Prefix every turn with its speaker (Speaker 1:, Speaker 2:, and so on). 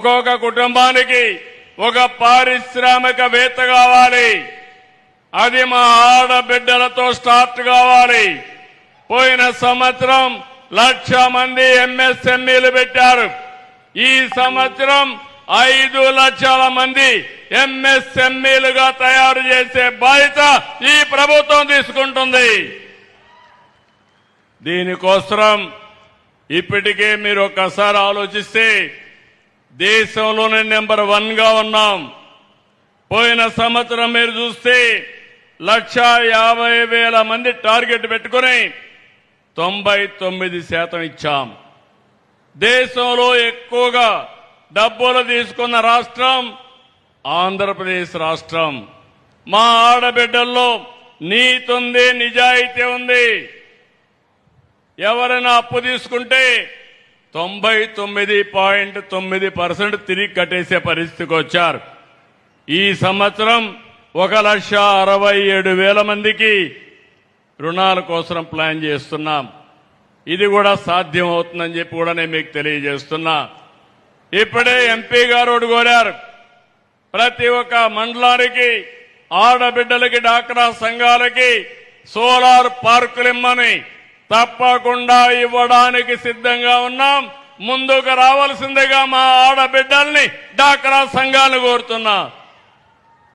Speaker 1: ఒక్కొక్క కుటుంబానికి ఒక పారిశ్రామికవేత్త కావాలి. అది మా ఆడబిడ్డలతో స్టార్ట్ కావాలి. పోయిన సంవత్సరం 1,00,000 మంది ఎంఎస్ఎంఈలు పెట్టారు. ఈ సంవత్సరం 5 లక్షల మంది ఎంఎస్ఎంఈలుగా తయారు చేసే బాధ్యత ఈ ప్రభుత్వం తీసుకుంటుంది. దీనికోసం ఇప్పటికే మీరు ఒక్కసారి ఆలోచిస్తే దేశంలోనే నెంబర్ 1 గా ఉన్నాం. పోయిన సంవత్సరం మీరు చూస్తే 1,50,000 మంది టార్గెట్ పెట్టుకుని 99% ఇచ్చాం. దేశంలో ఎక్కువగా డబ్బులు తీసుకున్న రాష్ట్రం ఆంధ్రప్రదేశ్ రాష్ట్రం. మా ఆడబిడ్డల్లో నీతి ఉంది, నిజాయితీ ఉంది. ఎవరైనా అప్పు తీసుకుంటే 99.9% తిరిగి కట్టేసే పరిస్థితికి వచ్చారు. ఈ సంవత్సరం 1,67,000 మందికి రుణాల కోసం ప్లాన్ చేస్తున్నాం. ఇది కూడా సాధ్యం అవుతుందని చెప్పి కూడా నేను మీకు తెలియజేస్తున్నా. ఇప్పుడే ఎంపీ గారు కోరారు, ప్రతి ఒక్క మండలానికి ఆడబిడ్డలకి డాక్రా సంఘాలకి సోలార్ పార్కులు ఇమ్మని. తప్పకుండా ఇవ్వడానికి సిద్ధంగా ఉన్నాం. ముందుకు రావాల్సిందిగా మా ఆడబిడ్డల్ని డాక్రా సంఘాలు కోరుతున్నా.